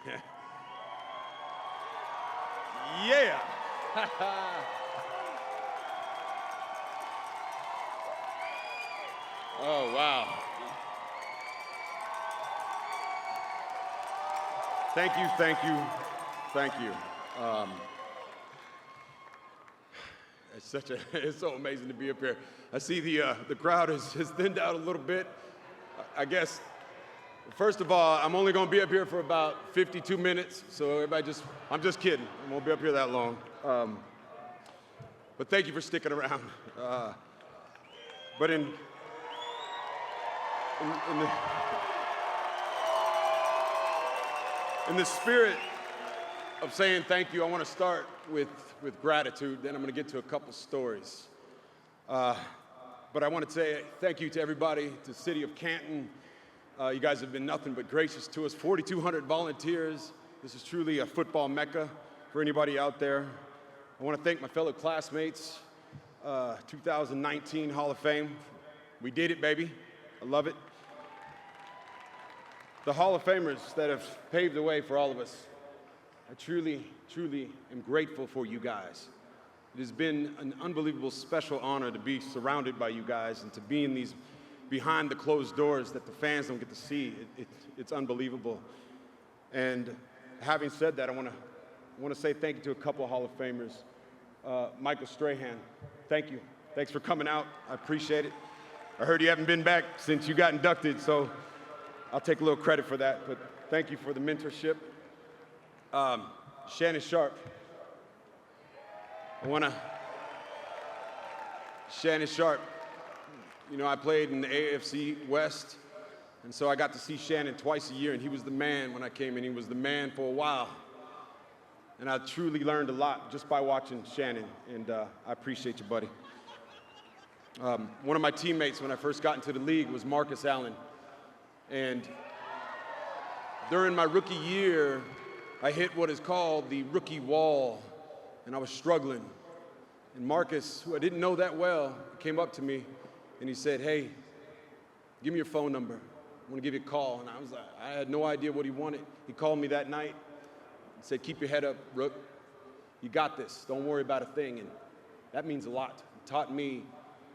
Yeah. Oh, wow. Thank you, thank you, thank you. It's so amazing to be up here. I see the crowd has thinned out a little bit. I guess, first of all, I'm only gonna be up here for about 52 minutes, so everybody I'm just kidding. I won't be up here that long. But thank you for sticking around. But in the spirit of saying thank you, I want to start with gratitude, then I'm going to get to a couple stories. But I want to say thank you to everybody, to the city of Canton. You guys have been nothing but gracious to us. 4,200 volunteers. This is truly a football mecca for anybody out there. I want to thank my fellow classmates, 2019 Hall of Fame. We did it, baby. I love it. The Hall of Famers that have paved the way for all of us. I truly, truly am grateful for you guys. It has been an unbelievable special honor to be surrounded by you guys and to be in these behind the closed doors that the fans don't get to see. It's unbelievable. And having said that, I want to say thank you to a couple of Hall of Famers. Michael Strahan, thank you. Thanks for coming out. I appreciate it. I heard you haven't been back since you got inducted, so I'll take a little credit for that, but thank you for the mentorship. Shannon Sharpe. Shannon Sharpe, you know, I played in the AFC West, and so I got to see Shannon twice a year, and he was the man when I came in. He was the man for a while. And I truly learned a lot just by watching Shannon, and I appreciate you, buddy. One of my teammates when I first got into the league was Marcus Allen. And during my rookie year, I hit what is called the rookie wall, and I was struggling. And Marcus, who I didn't know that well, came up to me and he said, "Hey, give me your phone number. I want to give you a call." And I was like, I had no idea what he wanted. He called me that night and said, "Keep your head up, Rook. You got this. Don't worry about a thing." And that means a lot. It taught me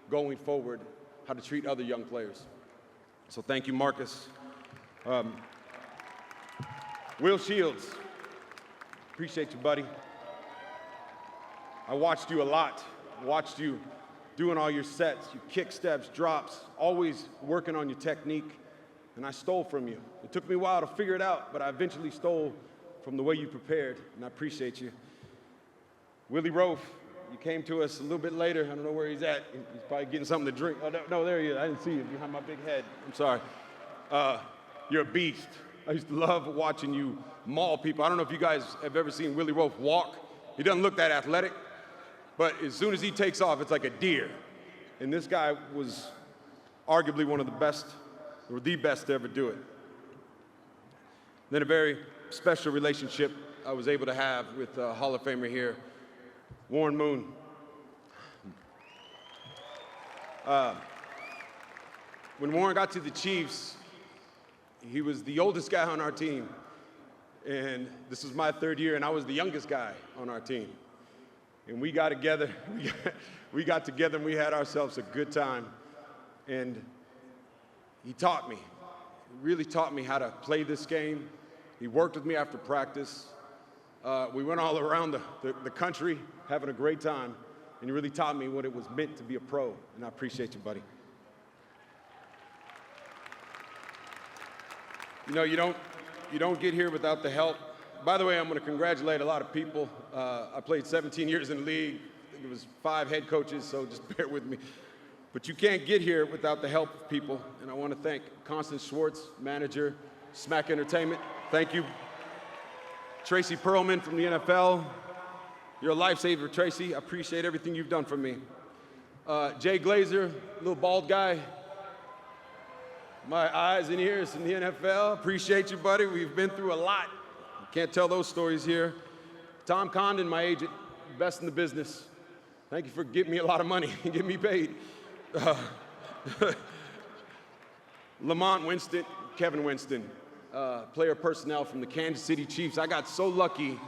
going forward how to treat other young players. So thank you, Marcus. Will Shields, appreciate you, buddy. I watched you a lot. Watched you doing all your sets, your kick steps, drops, always working on your technique, and I stole from you. It took me a while to figure it out, but I eventually stole from the way you prepared, and I appreciate you. Willie Rofe, you came to us a little bit later. I don't know where he's at. He's probably getting something to drink. Oh, no, there he is. I didn't see you behind my big head. I'm sorry. You're a beast. I used to love watching you maul people. I don't know if you guys have ever seen Willie Rofe walk. He doesn't look that athletic, but as soon as he takes off, it's like a deer. And this guy was arguably one of the best, or the best to ever do it. Then a very special relationship I was able to have with Hall of Famer here, Warren Moon. When Warren got to the Chiefs, he was the oldest guy on our team. And this was my third year, and I was the youngest guy on our team. And we got together, and we had ourselves a good time. And he taught me, he really taught me how to play this game. He worked with me after practice. We went all around the country having a great time, and he really taught me what it was meant to be a pro, and I appreciate you, buddy. You know, you don't get here without the help. By the way, I'm going to congratulate a lot of people. I played 17 years in the league. I think it was 5 head coaches, so just bear with me. But you can't get here without the help of people, and I want to thank Constance Schwartz, manager, Smack Entertainment. Thank you. Tracy Perlman from the NFL. You're a lifesaver, Tracy. I appreciate everything you've done for me. Jay Glazer, little bald guy. My eyes and ears in the NFL. Appreciate you, buddy. We've been through a lot. Can't tell those stories here. Tom Condon, my agent, best in the business. Thank you for getting me a lot of money and getting me paid. Lamont Winston, Kevin Winston. player personnel from the Kansas City Chiefs. I got so lucky.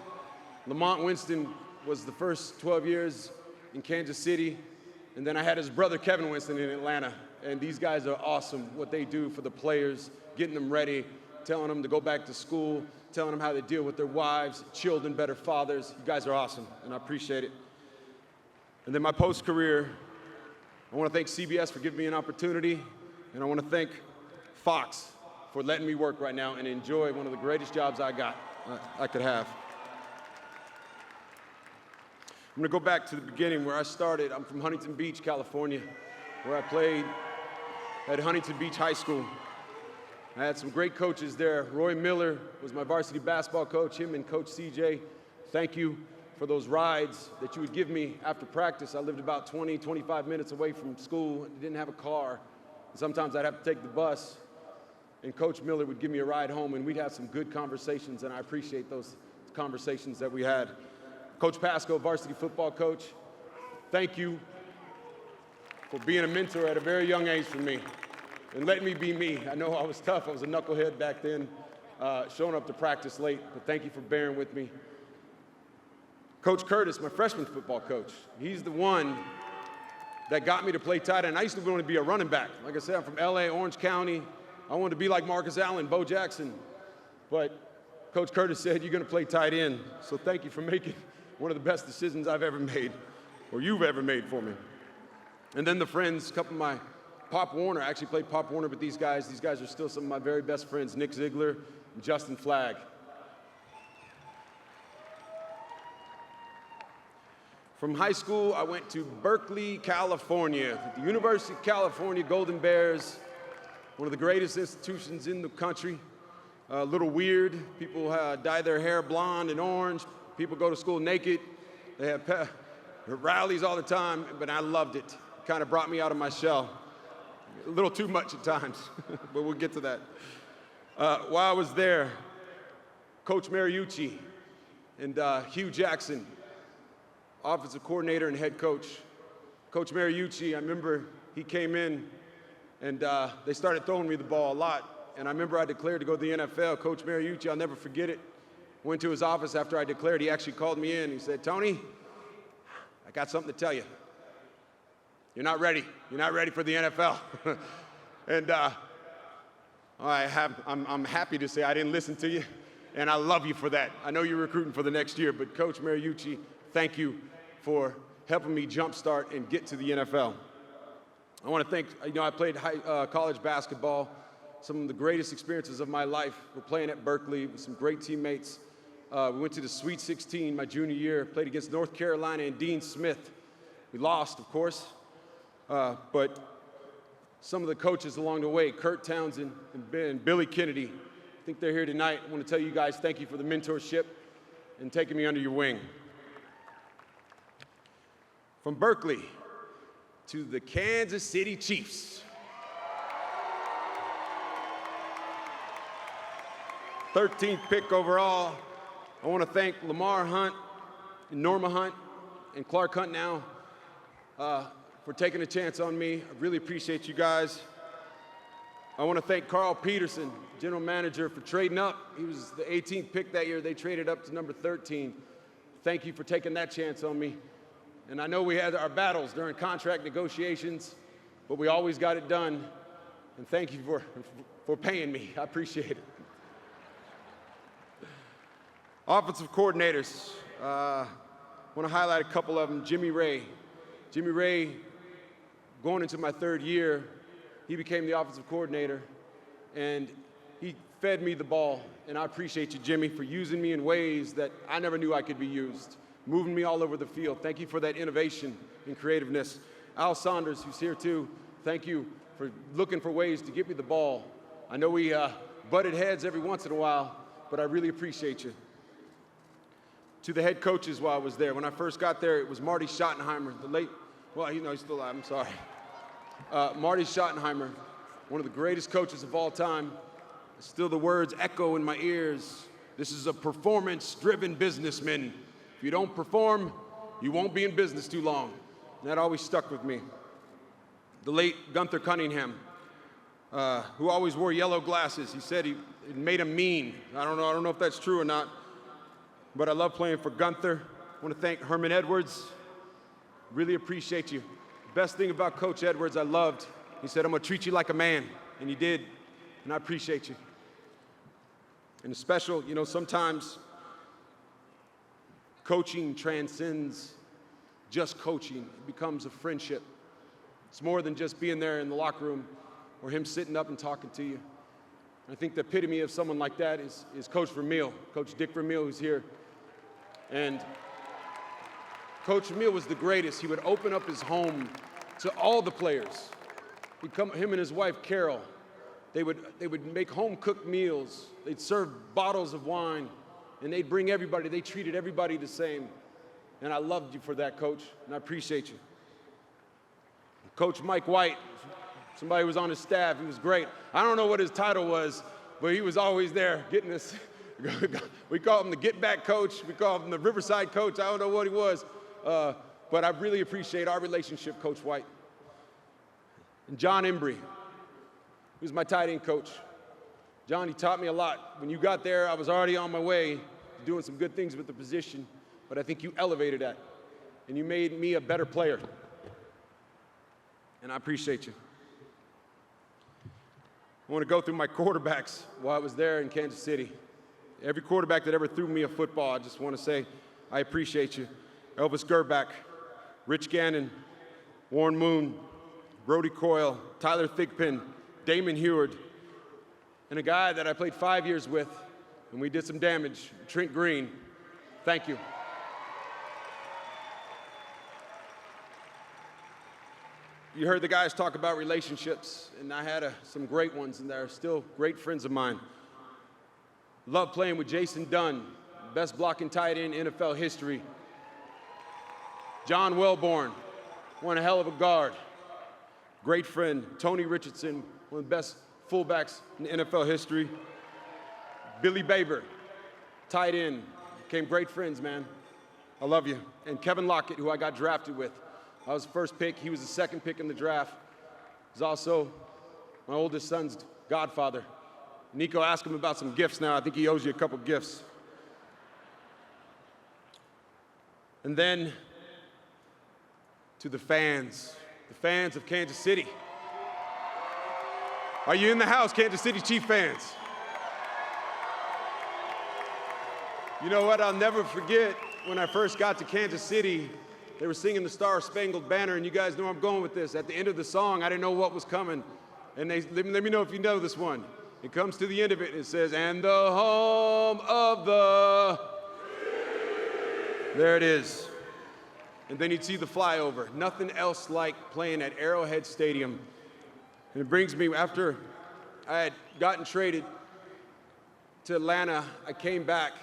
Lamont Winston was the first 12 years in Kansas City, and then I had his brother Kevin Winston in Atlanta. And these guys are awesome, what they do for the players, getting them ready, telling them to go back to school, telling them how to deal with their wives, children, better fathers. You guys are awesome, and I appreciate it. And then my post-career, I want to thank CBS for giving me an opportunity, and I want to thank Fox for letting me work right now and enjoy one of the greatest jobs I could have. I'm going to go back to the beginning where I started. I'm from Huntington Beach, California, where I played at Huntington Beach High School. I had some great coaches there. Roy Miller was my varsity basketball coach, him and Coach CJ. Thank you for those rides that you would give me after practice. I lived about 20, 25 minutes away from school and didn't have a car. Sometimes I'd have to take the bus, and Coach Miller would give me a ride home, and we'd have some good conversations, and I appreciate those conversations that we had. Coach Pasco, varsity football coach, thank you for being a mentor at a very young age for me and letting me be me. I know I was tough. I was a knucklehead back then, showing up to practice late, but thank you for bearing with me. Coach Curtis, my freshman football coach, he's the one that got me to play tight end. I used to want to be a running back. Like I said, I'm from LA, Orange County. I wanted to be like Marcus Allen, Bo Jackson. But Coach Curtis said, you're going to play tight end. So thank you for making one of the best decisions I've ever made, or you've ever made for me. And then the friends, a couple of my Pop Warner, I actually played Pop Warner with these guys. These guys are still some of my very best friends, Nick Ziegler and Justin Flagg. From high school, I went to Berkeley, California, at the University of California Golden Bears, one of the greatest institutions in the country. A little weird. People dye their hair blonde and orange. People go to school naked. They have rallies all the time, but I loved it. It kind of brought me out of my shell. A little too much at times, but we'll get to that. While I was there, Coach Mariucci and Hugh Jackson, offensive coordinator and head coach. Coach Mariucci, I remember he came in and they started throwing me the ball a lot. And I remember I declared to go to the NFL. Coach Mariucci, I'll never forget it, went to his office after I declared. He actually called me in. He said, Tony, I got something to tell you. You're not ready. You're not ready for the NFL. And I'm happy to say I didn't listen to you, and I love you for that. I know you're recruiting for the next year, but Coach Mariucci, thank you for helping me jumpstart and get to the NFL. I want to thank, I played college basketball. Some of the greatest experiences of my life were playing at Berkeley with some great teammates. We went to the Sweet 16 my junior year, played against North Carolina and Dean Smith. We lost, of course, but some of the coaches along the way, Kurt Townsend and Billy Kennedy, I think they're here tonight. I want to tell you guys thank you for the mentorship and taking me under your wing. From Berkeley to the Kansas City Chiefs. 13th pick overall. I want to thank Lamar Hunt and Norma Hunt and Clark Hunt now for taking a chance on me. I really appreciate you guys. I want to thank Carl Peterson, general manager, for trading up. He was the 18th pick that year. They traded up to number 13. Thank you for taking that chance on me. And I know we had our battles during contract negotiations, but we always got it done. And thank you for paying me. I appreciate it. Offensive coordinators, I want to highlight a couple of them. Jimmy Ray. Jimmy Ray, going into my third year, he became the offensive coordinator, and he fed me the ball. And I appreciate you, Jimmy, for using me in ways that I never knew I could be used, moving me all over the field. Thank you for that innovation and creativeness. Al Saunders, who's here too, thank you for looking for ways to get me the ball. I know we butted heads every once in a while, but I really appreciate you. To the head coaches while I was there. When I first got there, it was Marty Schottenheimer, the late, well, he's still alive, I'm sorry. Marty Schottenheimer, one of the greatest coaches of all time. Still the words echo in my ears. This is a performance-driven businessman. If you don't perform, you won't be in business too long. And that always stuck with me. The late Gunther Cunningham, who always wore yellow glasses. He said it made him mean. I don't know if that's true or not, but I love playing for Gunther. I want to thank Herman Edwards. Really appreciate you. Best thing about Coach Edwards I loved, he said, I'm going to treat you like a man, and he did, and I appreciate you. And special, sometimes coaching transcends just coaching. It becomes a friendship. It's more than just being there in the locker room or him sitting up and talking to you. I think the epitome of someone like that is Coach Vermeil, Coach Dick Vermeil, who's here. And Coach Vermeil was the greatest. He would open up his home to all the players. Him and his wife, Carol, they would make home-cooked meals. They'd serve bottles of wine, and they'd bring everybody. They treated everybody the same. And I loved you for that, Coach, and I appreciate you. Coach Mike White, somebody who was on his staff, he was great. I don't know what his title was, but he was always there getting us. We call him the get-back coach. We call him the Riverside coach. I don't know what he was, but I really appreciate our relationship, Coach White. And John Embry, who's my tight end coach. John, he taught me a lot. When you got there, I was already on my way doing some good things with the position, but I think you elevated that, and you made me a better player. And I appreciate you. I want to go through my quarterbacks while I was there in Kansas City. Every quarterback that ever threw me a football, I just want to say I appreciate you. Elvis Gerback, Rich Gannon, Warren Moon, Brody Coyle, Tyler Thigpen, Damon Heward, and a guy that I played 5 years with, and we did some damage, Trent Green. Thank you. You heard the guys talk about relationships, and I had some great ones, and they're still great friends of mine. Love playing with Jason Dunn, best blocking tight end in NFL history. John Welborn, one hell of a guard. Great friend. Tony Richardson, one of the best fullbacks in NFL history. Billy Baber, tight end. Became great friends, man. I love you. And Kevin Lockett, who I got drafted with. I was the first pick. He was the second pick in the draft. He's also my oldest son's godfather. Nico, ask him about some gifts now. I think he owes you a couple gifts. And then to the fans of Kansas City. Are you in the house, Kansas City Chief fans? You know what? I'll never forget when I first got to Kansas City. They were singing the Star Spangled Banner, and you guys know I'm going with this. At the end of the song, I didn't know what was coming. And they let me know if you know this one. It comes to the end of it, and it says, and the home of the... There it is. And then you'd see the flyover. Nothing else like playing at Arrowhead Stadium. And it brings me, after I had gotten traded to Atlanta, I came back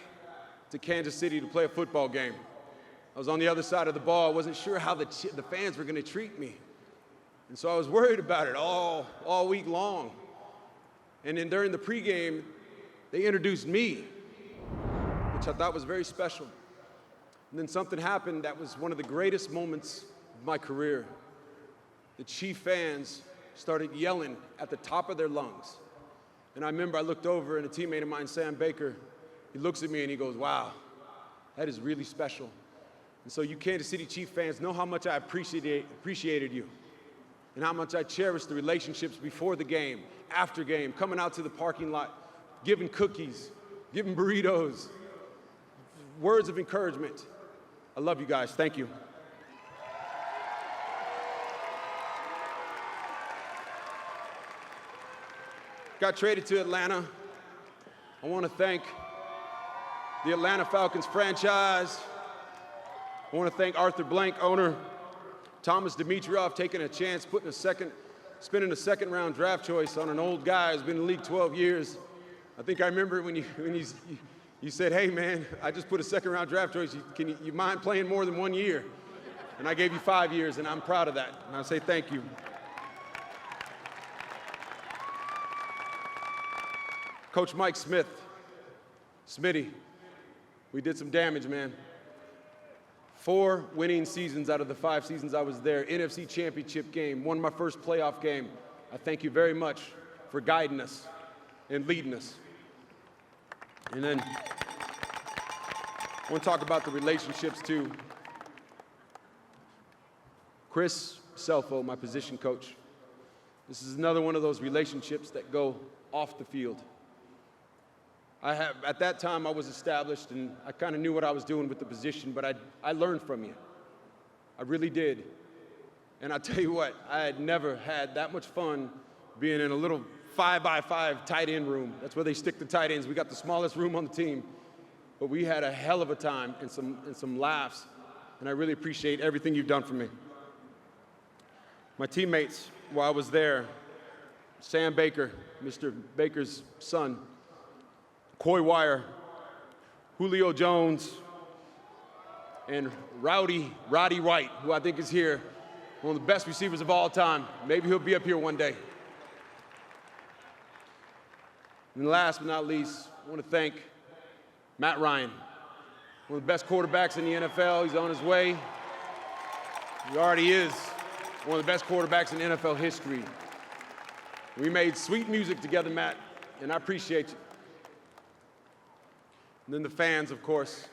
to Kansas City to play a football game. I was on the other side of the ball. I wasn't sure how the fans were going to treat me. And so I was worried about it all week long. And then during the pregame, they introduced me, which I thought was very special. And then something happened that was one of the greatest moments of my career. The Chief fans started yelling at the top of their lungs. And I remember I looked over, and a teammate of mine, Sam Baker, he looks at me and he goes, wow, that is really special. And so you Kansas City Chief fans know how much I appreciated you and how much I cherished the relationships before the game, after game, coming out to the parking lot, giving cookies, giving burritos, words of encouragement. I love you guys. Thank you. Got traded to Atlanta. I want to thank the Atlanta Falcons franchise. I want to thank Arthur Blank, owner, Thomas Dimitrov, taking a chance, spending a second-round draft choice on an old guy who's been in the league 12 years. I think I remember when you said, hey, man, I just put a second-round draft choice. Can you mind playing more than 1 year? And I gave you 5 years, and I'm proud of that. And I say thank you. Coach Mike Smith, Smitty, we did some damage, man. 4 winning seasons out of the 5 seasons I was there. NFC Championship game, won my first playoff game. I thank you very much for guiding us and leading us. And then I want to talk about the relationships too. Chris Selfo, my position coach. This is another one of those relationships that go off the field. At that time, I was established, and I kind of knew what I was doing with the position, but I learned from you. I really did. And I'll tell you what, I had never had that much fun being in a little 5x5 tight end room. That's where they stick the tight ends. We got the smallest room on the team. But we had a hell of a time and some laughs, and I really appreciate everything you've done for me. My teammates, while I was there, Sam Baker, Mr. Baker's son, Coy Wire, Julio Jones, and Roddy Wright, who I think is here, one of the best receivers of all time. Maybe he'll be up here one day. And last but not least, I want to thank Matt Ryan, one of the best quarterbacks in the NFL. He's on his way. He already is one of the best quarterbacks in NFL history. We made sweet music together, Matt, and I appreciate you. And then the fans, of course.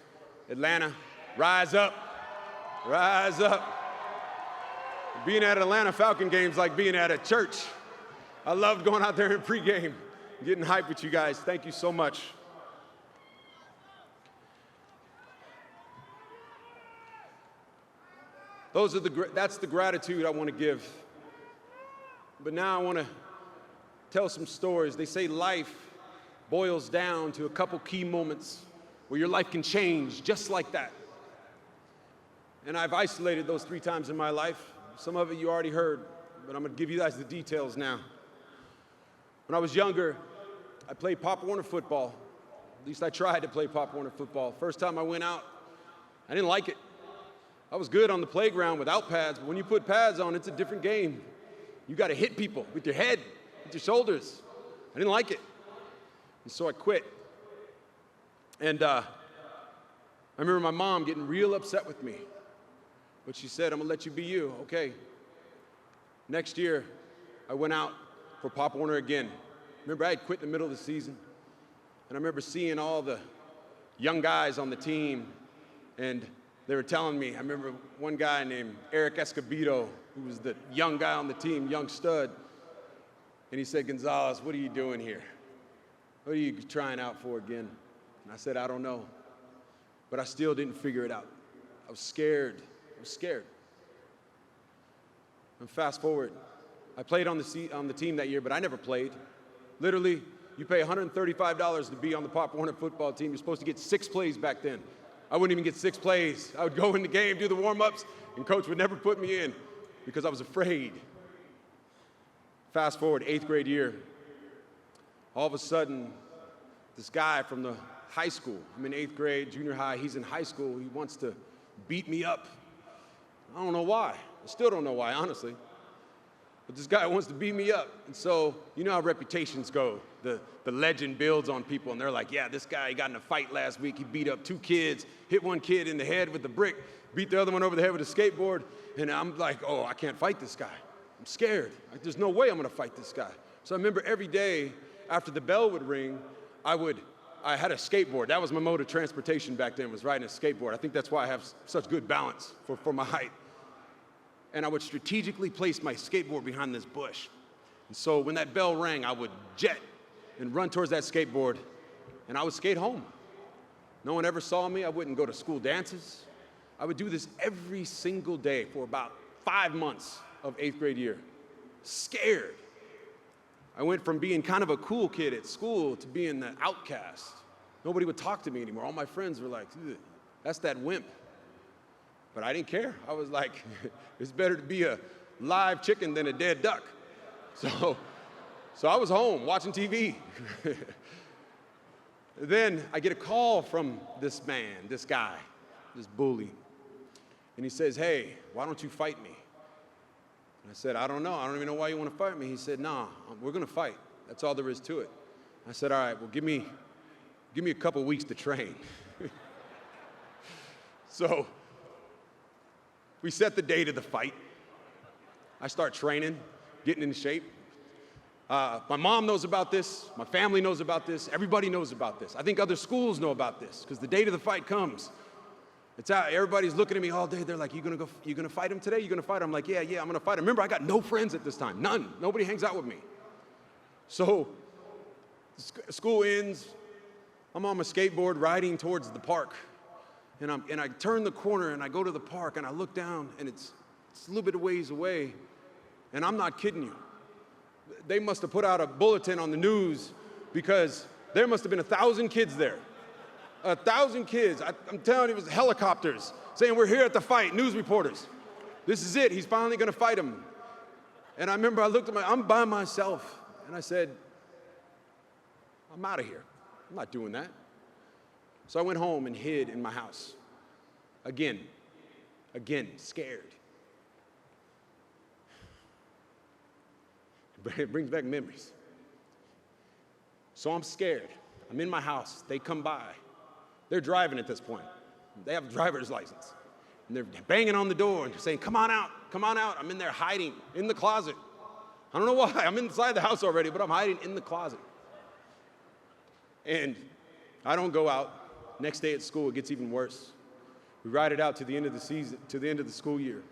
Atlanta, rise up, rise up. Being at Atlanta Falcon games like being at a church. I loved going out there in pregame, getting hyped with you guys. Thank you so much. That's the gratitude I want to give. But now I want to tell some stories. They say life boils down to a couple key moments where your life can change just like that. And I've isolated those 3 times in my life. Some of it you already heard, but I'm going to give you guys the details now. When I was younger, I played Pop Warner football. At least I tried to play Pop Warner football. First time I went out, I didn't like it. I was good on the playground without pads, but when you put pads on, it's a different game. You got to hit people with your head, with your shoulders. I didn't like it. And so I quit. And I remember my mom getting real upset with me. But she said, I'm going to let you be you. Okay. Next year, I went out for Pop Warner again. Remember, I had quit in the middle of the season. And I remember seeing all the young guys on the team, and they were telling me, I remember one guy named Eric Escobedo, who was the young guy on the team, young stud, and he said, Gonzalez, what are you doing here? What are you trying out for again? And I said, I don't know. But I still didn't figure it out. I was scared. And fast forward, I played on the team that year, but I never played. Literally, you pay $135 to be on the Pop Warner football team. You're supposed to get 6 plays back then. I wouldn't even get 6 plays. I would go in the game, do the warm-ups, and coach would never put me in because I was afraid. Fast forward, 8th grade year. All of a sudden, this guy from the high school, I'm in 8th grade, junior high, he's in high school, he wants to beat me up. I don't know why. I still don't know why, honestly. But this guy wants to beat me up. And so, you know how reputations go. The legend builds on people, and they're like, yeah, this guy, he got in a fight last week. He beat up 2 kids, hit one kid in the head with a brick, beat the other one over the head with a skateboard. And I'm like, oh, I can't fight this guy. I'm scared. Like, there's no way I'm going to fight this guy. So I remember every day after the bell would ring, I had a skateboard. That was my mode of transportation back then, was riding a skateboard. I think that's why I have such good balance for my height. And I would strategically place my skateboard behind this bush. And so when that bell rang, I would jet and run towards that skateboard, and I would skate home. No one ever saw me. I wouldn't go to school dances. I would do this every single day for about 5 months of 8th grade year. Scared. I went from being kind of a cool kid at school to being the outcast. Nobody would talk to me anymore. All my friends were like, that's that wimp. But I didn't care. I was like, it's better to be a live chicken than a dead duck. So I was home watching TV. Then I get a call from this man, this guy, this bully. And he says, hey, why don't you fight me? And I said, I don't know. I don't even know why you want to fight me. He said, nah, we're going to fight. That's all there is to it. I said, all right, well, give me a couple weeks to train. So we set the date of the fight. I start training, getting in shape. My mom knows about this. My family knows about this. Everybody knows about this. I think other schools know about this because the date of the fight comes. It's out. Everybody's looking at me all day. They're like, you gonna fight him today? You gonna fight him? I'm like, yeah, I'm gonna fight him. Remember, I got no friends at this time. None. Nobody hangs out with me. So school ends. I'm on my skateboard riding towards the park. And I turn the corner and I go to the park and I look down and it's a little bit of ways away. And I'm not kidding you. They must have put out a bulletin on the news because there must have been 1,000 kids there. 1,000 kids. I'm telling you, it was helicopters saying, we're here at the fight, news reporters. This is it, he's finally gonna fight him. And I remember I looked at I'm by myself, and I said, I'm out of here. I'm not doing that. So I went home and hid in my house. Again, scared. It brings back memories. So I'm scared. I'm in my house. They come by. They're driving at this point. They have a driver's license. And they're banging on the door and saying, come on out, come on out. I'm in there hiding in the closet. I don't know why. I'm inside the house already, but I'm hiding in the closet. And I don't go out. Next day at school, it gets even worse. We ride it out to the end of the season, to the end of the school year.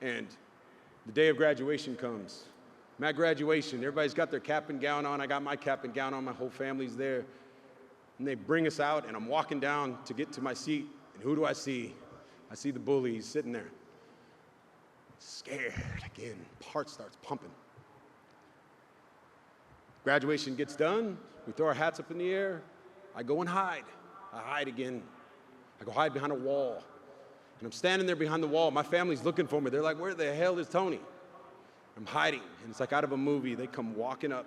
And the day of graduation comes. I'm at graduation. Everybody's got their cap and gown on. I got my cap and gown on. My whole family's there. And they bring us out, and I'm walking down to get to my seat. And who do I see? I see the bully. He's sitting there. Scared again. Heart starts pumping. Graduation gets done. We throw our hats up in the air. I go and hide. I hide again. I go hide behind a wall. And I'm standing there behind the wall. My family's looking for me. They're like, where the hell is Tony? I'm hiding, and it's like out of a movie. They come walking up,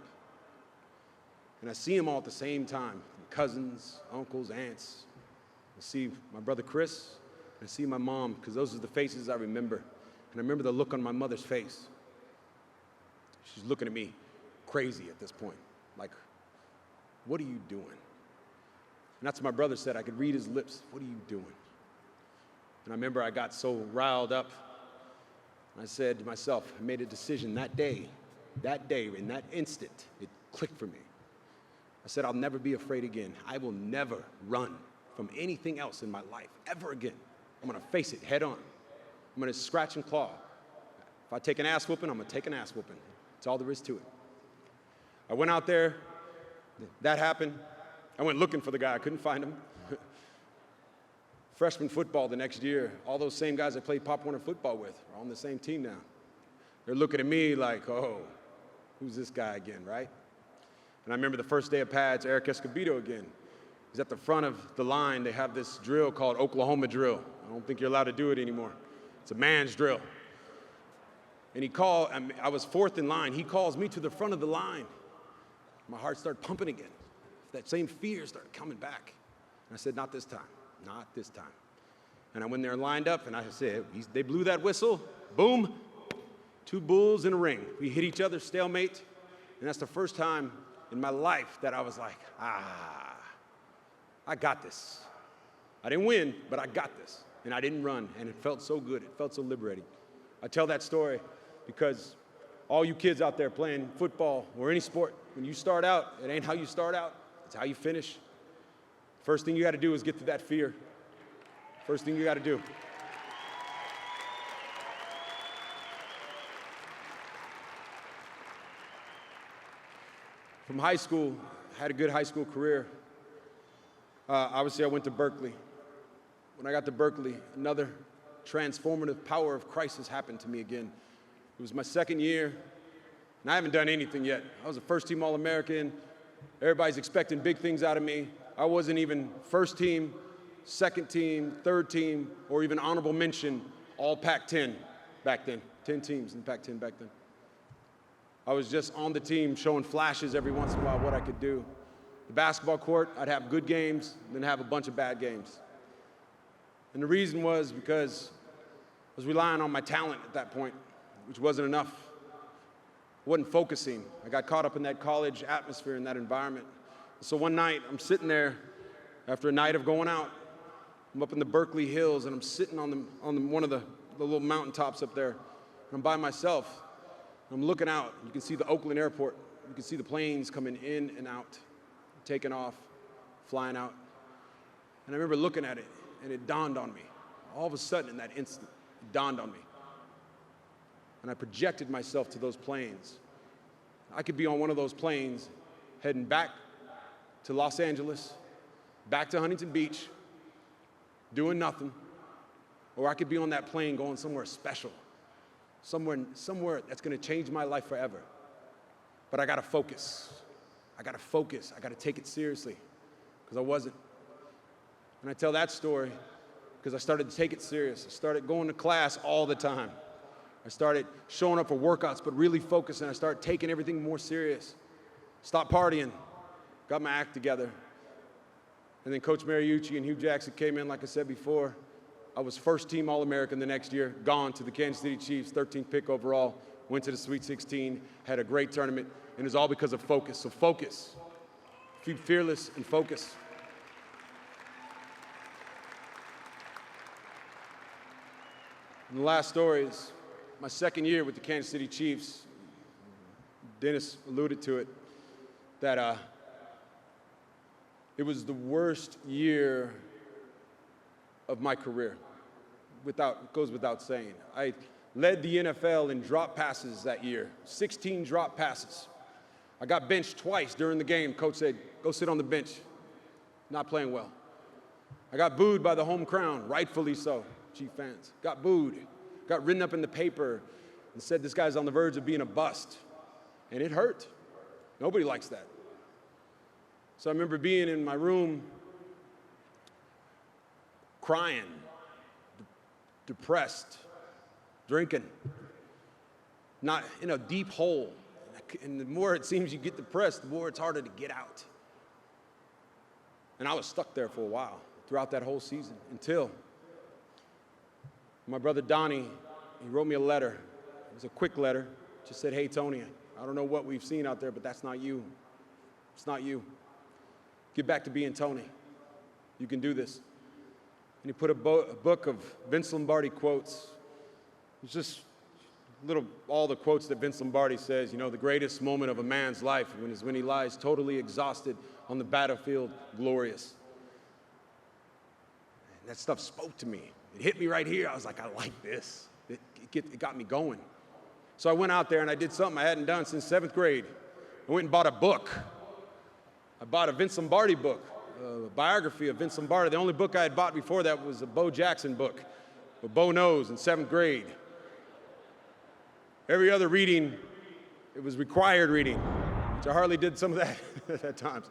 and I see them all at the same time. Cousins, uncles, aunts. I see my brother Chris, and I see my mom, because those are the faces I remember. And I remember the look on my mother's face. She's looking at me crazy at this point, like, what are you doing? And that's what my brother said. I could read his lips. What are you doing? And I remember I got so riled up. I said to myself, I made a decision that day, in that instant, it clicked for me. I said, I'll never be afraid again. I will never run from anything else in my life, ever again. I'm gonna face it head on. I'm gonna scratch and claw. If I take an ass whooping, I'm gonna take an ass whooping. That's all there is to it. I went out there, that happened. I went looking for the guy, I couldn't find him. Freshman football the next year, all those same guys I played Pop Warner football with are on the same team now. They're looking at me like, oh, who's this guy again, right? And I remember the first day of pads, Eric Escobedo again. He's at the front of the line. They have this drill called Oklahoma drill. I don't think you're allowed to do it anymore. It's a man's drill. And I was fourth in line. He calls me to the front of the line. My heart started pumping again. That same fear started coming back. And I said, not this time. Not this time. And I went there lined up, and I said, they blew that whistle, boom, 2 bulls in a ring. We hit each other, stalemate, and that's the first time in my life that I was like, I got this. I didn't win, but I got this. And I didn't run, and it felt so good. It felt so liberating. I tell that story because all you kids out there playing football or any sport, when you start out, it ain't how you start out, it's how you finish. First thing you got to do is get through that fear. First thing you got to do. From high school, I had a good high school career. Obviously, I went to Berkeley. When I got to Berkeley, another transformative power of crisis happened to me again. It was my second year, and I haven't done anything yet. I was a first-team All-American. Everybody's expecting big things out of me. I wasn't even first team, second team, third team, or even honorable mention, all Pac-10 back then. 10 teams in Pac-10 back then. I was just on the team showing flashes every once in a while what I could do. The basketball court, I'd have good games, then have a bunch of bad games. And the reason was because I was relying on my talent at that point, which wasn't enough. I wasn't focusing. I got caught up in that college atmosphere, in that environment. So one night, I'm sitting there after a night of going out. I'm up in the Berkeley Hills, and I'm sitting on one of the little mountaintops up there. And I'm by myself. I'm looking out. You can see the Oakland airport. You can see the planes coming in and out, taking off, flying out. And I remember looking at it, and it dawned on me. All of a sudden, in that instant, it dawned on me. And I projected myself to those planes. I could be on one of those planes heading back to Los Angeles, back to Huntington Beach, doing nothing, or I could be on that plane going somewhere special, somewhere that's going to change my life forever. But I got to focus. I got to focus. I got to take it seriously, because I wasn't. And I tell that story because I started to take it serious. I started going to class all the time. I started showing up for workouts, but really focusing. I started taking everything more serious. Stopped partying. Got my act together. And then Coach Mariucci and Hugh Jackson came in, like I said before. I was first team All-American the next year, gone to the Kansas City Chiefs, 13th pick overall, went to the Sweet 16, had a great tournament, and it was all because of focus. So focus. Be fearless and focus. And the last story is my second year with the Kansas City Chiefs. Dennis alluded to it, that it was the worst year of my career. It goes without saying. I led the NFL in drop passes that year, 16 drop passes. I got benched twice during the game. Coach said, go sit on the bench. Not playing well. I got booed by the home crowd, rightfully so, Chief fans. Got booed, got written up in the paper and said this guy's on the verge of being a bust. And it hurt. Nobody likes that. So I remember being in my room, crying, depressed, drinking, not in a deep hole. And the more it seems you get depressed, the more it's harder to get out. And I was stuck there for a while, throughout that whole season, until my brother Donnie, he wrote me a letter. It was a quick letter. Just said, hey, Tony, I don't know what we've seen out there, but that's not you. It's not you. Get back to being Tony. You can do this. And he put a book of Vince Lombardi quotes. It's just all the quotes that Vince Lombardi says, the greatest moment of a man's life is when he lies totally exhausted on the battlefield, glorious. And that stuff spoke to me. It hit me right here. I was like, I like this. It got me going. So I went out there and I did something I hadn't done since 7th grade. I went and bought a book. I bought a Vince Lombardi book, a biography of Vince Lombardi. The only book I had bought before that was a Bo Jackson book, what Bo knows, in 7th grade. Every other reading, it was required reading, which I hardly did some of that at times.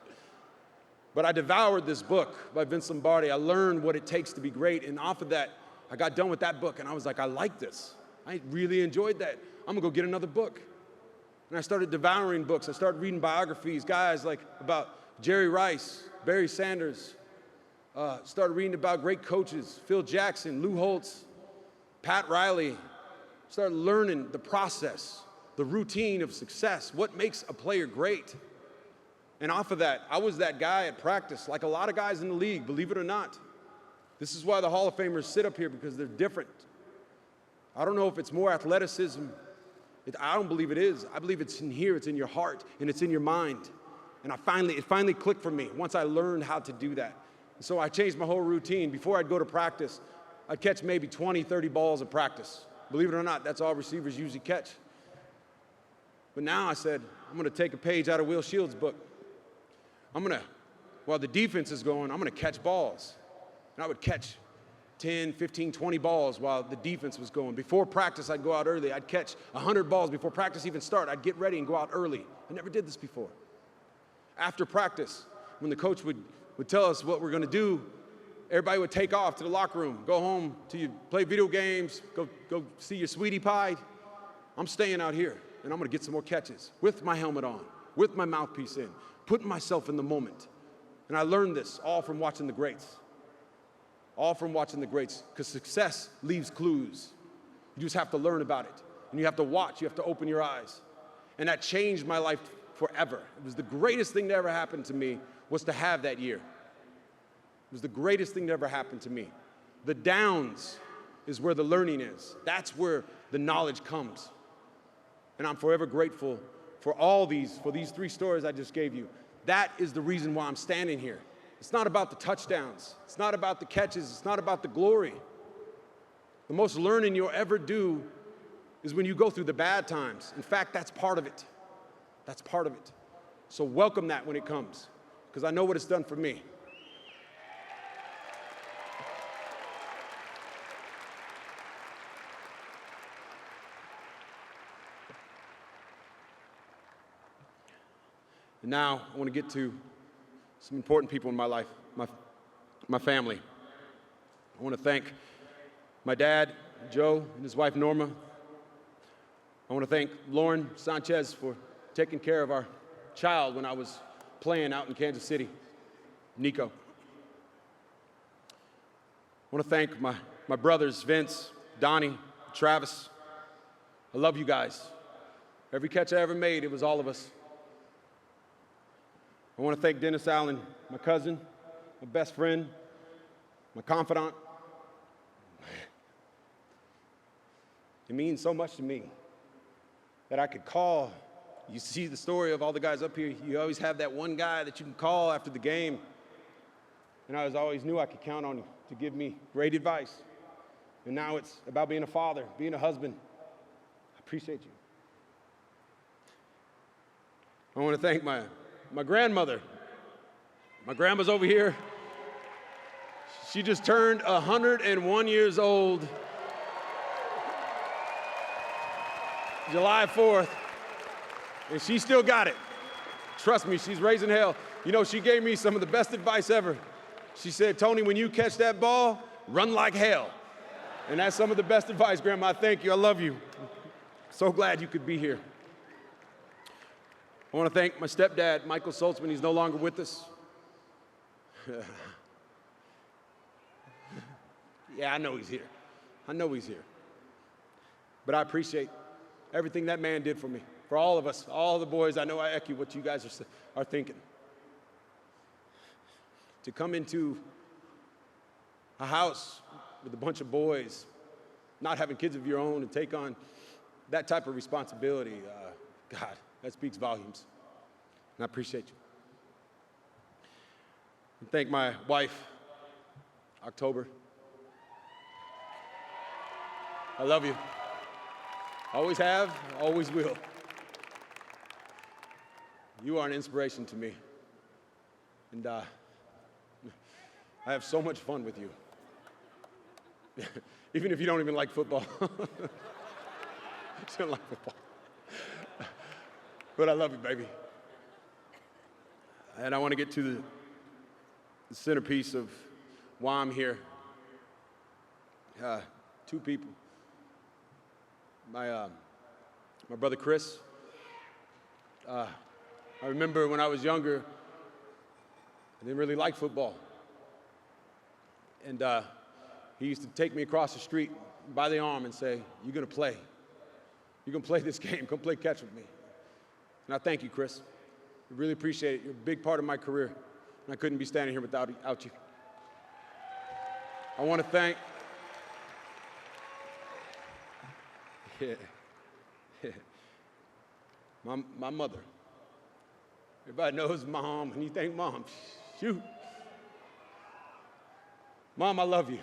But I devoured this book by Vince Lombardi. I learned what it takes to be great, and off of that, I got done with that book, and I was like, I like this. I really enjoyed that. I'm gonna go get another book. And I started devouring books. I started reading biographies, guys like about Jerry Rice, Barry Sanders. Started reading about great coaches, Phil Jackson, Lou Holtz, Pat Riley. Started learning the process, the routine of success, what makes a player great. And off of that, I was that guy at practice, like a lot of guys in the league, believe it or not. This is why the Hall of Famers sit up here, because they're different. I don't know if it's more athleticism. I don't believe it is. I believe it's in here, it's in your heart, and it's in your mind. And it finally clicked for me once I learned how to do that. And so I changed my whole routine. Before I'd go to practice, I'd catch maybe 20, 30 balls at practice. Believe it or not, that's all receivers usually catch. But now I said, I'm gonna take a page out of Will Shields' book. While the defense is going, I'm gonna catch balls. And I would catch 10, 15, 20 balls while the defense was going. Before practice, I'd go out early. I'd catch 100 balls before practice even started. I'd get ready and go out early. I never did this before. After practice, when the coach would tell us what we're gonna do, everybody would take off to the locker room, go home play video games, go see your sweetie pie. I'm staying out here, and I'm gonna get some more catches with my helmet on, with my mouthpiece in, putting myself in the moment. And I learned this all from watching the greats. All from watching the greats, because success leaves clues. You just have to learn about it. And you have to watch, you have to open your eyes. And that changed my life forever. It was the greatest thing that ever happened to me, was to have that year. It was the greatest thing that ever happened to me. The downs is where the learning is. That's where the knowledge comes. And I'm forever grateful for these 3 stories I just gave you. That is the reason why I'm standing here. It's not about the touchdowns. It's not about the catches. It's not about the glory. The most learning you'll ever do is when you go through the bad times. In fact, that's part of it. That's part of it. So welcome that when it comes, because I know what it's done for me. And now I want to get to some important people in my life, my family. I want to thank my dad, Joe, and his wife, Norma. I want to thank Lauren Sanchez for taking care of our child when I was playing out in Kansas City, Nico. I want to thank my brothers, Vince, Donnie, Travis. I love you guys. Every catch I ever made, it was all of us. I want to thank Dennis Allen, my cousin, my best friend, my confidant. It means so much to me that I could call. You see the story of all the guys up here. You always have that one guy that you can call after the game. And I always knew I could count on you to give me great advice. And now it's about being a father, being a husband. I appreciate you. I want to thank my grandmother. My grandma's over here. She just turned 101 years old. July 4th, and she still got it. Trust me, she's raising hell. You know, she gave me some of the best advice ever. She said, Tony, when you catch that ball, run like hell. And that's some of the best advice, Grandma. Thank you. I love you. So glad you could be here. I want to thank my stepdad, Michael Saltzman. He's no longer with us. Yeah, I know he's here. I know he's here. But I appreciate everything that man did for me, for all of us, all the boys. I know I echo what you guys are thinking. To come into a house with a bunch of boys, not having kids of your own, and take on that type of responsibility, God, that speaks volumes. And I appreciate you. And thank my wife, October. I love you. Always have, always will. You are an inspiration to me. And I have so much fun with you. Even if you don't even like football. You don't like football. But I love you, baby. And I want to get to the centerpiece of why I'm here. 2 people. My brother Chris. I remember when I was younger, I didn't really like football. And he used to take me across the street by the arm and say, you're going to play. You're going to play this game. Come play catch with me. And I thank you, Chris. I really appreciate it. You're a big part of my career. And I couldn't be standing here without you. I want to thank my mother. Everybody knows Mom, and you think Mom, shoot. Mom, I love you.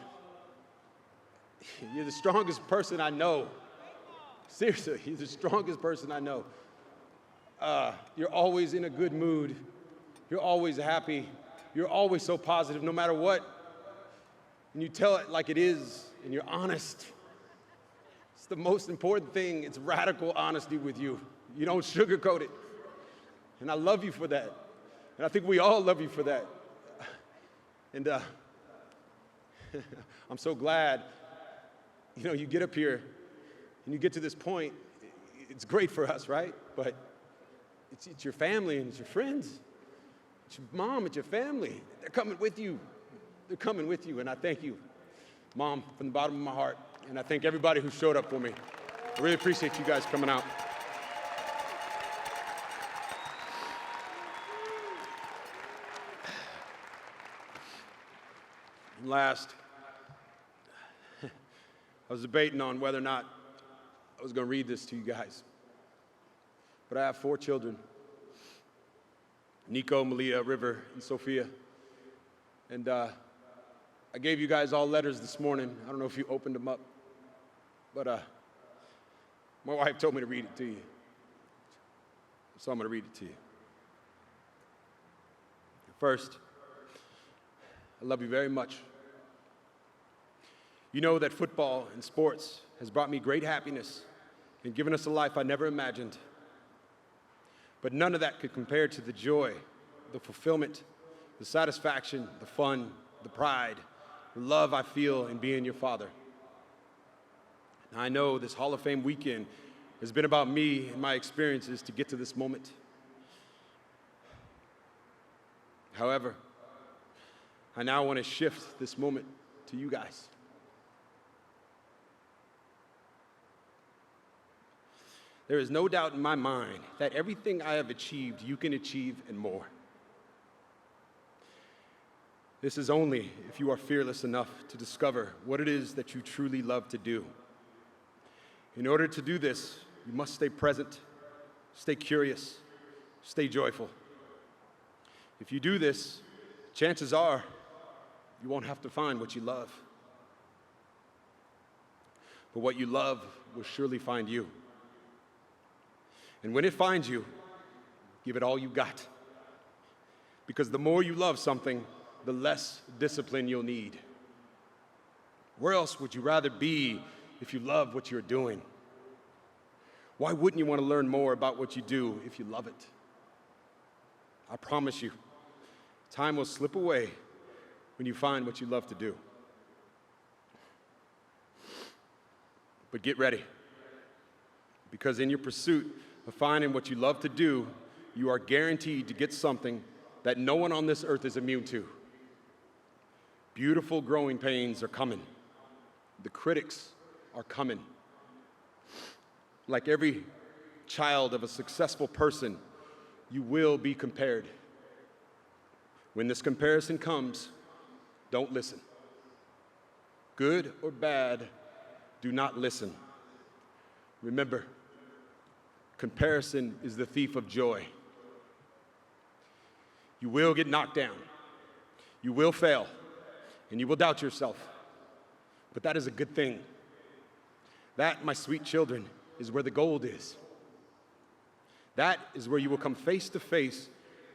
You're the strongest person I know. Seriously, you're the strongest person I know. You're always in a good mood. You're always happy. You're always so positive, no matter what. And you tell it like it is, and you're honest. It's the most important thing. It's radical honesty with you. You don't sugarcoat it. And I love you for that. And I think we all love you for that. And I'm so glad, you get up here and you get to this point. It's great for us, right? But it's your family and it's your friends. It's your mom, it's your family. They're coming with you. They're coming with you. And I thank you, Mom, from the bottom of my heart. And I thank everybody who showed up for me. I really appreciate you guys coming out. And last, I was debating on whether or not I was going to read this to you guys. but I have 4 children: Nico, Malia, River, and Sophia. And I gave you guys all letters this morning. I don't know if you opened them up, but my wife told me to read it to you. So I'm going to read it to you. First, I love you very much. You know that football and sports has brought me great happiness and given us a life I never imagined. But none of that could compare to the joy, the fulfillment, the satisfaction, the fun, the pride, the love I feel in being your father. Now, I know this Hall of Fame weekend has been about me and my experiences to get to this moment. However, I now want to shift this moment to you guys. There is no doubt in my mind that everything I have achieved, you can achieve and more. This is only if you are fearless enough to discover what it is that you truly love to do. In order to do this, you must stay present, stay curious, stay joyful. If you do this, chances are you won't have to find what you love. But what you love will surely find you. And when it finds you, give it all you got. Because the more you love something, the less discipline you'll need. Where else would you rather be if you love what you're doing? Why wouldn't you want to learn more about what you do if you love it? I promise you, time will slip away when you find what you love to do. But get ready, because in your pursuit of finding what you love to do, you are guaranteed to get something that no one on this earth is immune to. Beautiful growing pains are coming. The critics are coming. Like every child of a successful person, you will be compared. When this comparison comes, don't listen. Good or bad, do not listen. Remember, comparison is the thief of joy. You will get knocked down. You will fail. And you will doubt yourself. But that is a good thing. That, my sweet children, is where the gold is. That is where you will come face to face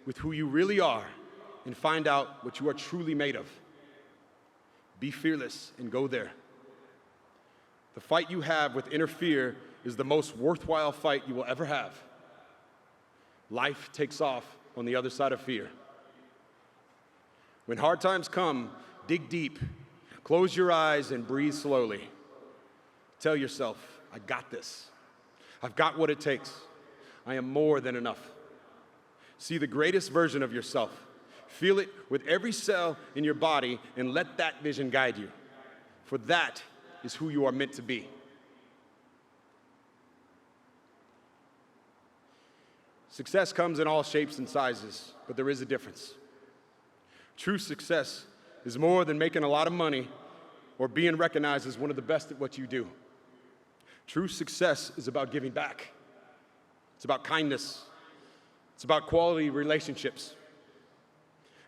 with who you really are and find out what you are truly made of. Be fearless and go there. The fight you have with inner fear is the most worthwhile fight you will ever have. Life takes off on the other side of fear. When hard times come, dig deep, close your eyes, and breathe slowly. Tell yourself, I got this. I've got what it takes. I am more than enough. See the greatest version of yourself. Feel it with every cell in your body and let that vision guide you. For that is who you are meant to be. Success comes in all shapes and sizes, but there is a difference. True success is more than making a lot of money or being recognized as one of the best at what you do. True success is about giving back. It's about kindness. It's about quality relationships.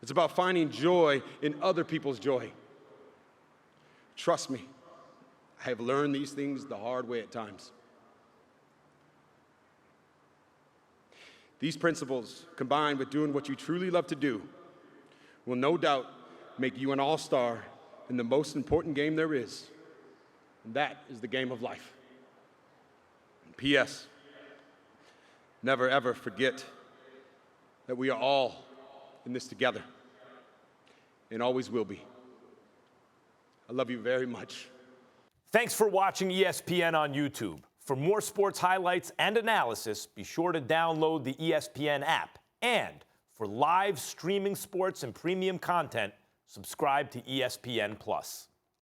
It's about finding joy in other people's joy. Trust me, I have learned these things the hard way at times. These principles, combined with doing what you truly love to do, will no doubt make you an all-star in the most important game there is, and that is the game of life. And P.S. Never ever forget that we are all in this together, and always will be. I love you very much. Thanks for watching ESPN on YouTube. For more sports highlights and analysis, be sure to download the ESPN app. And for live streaming sports and premium content, subscribe to ESPN+.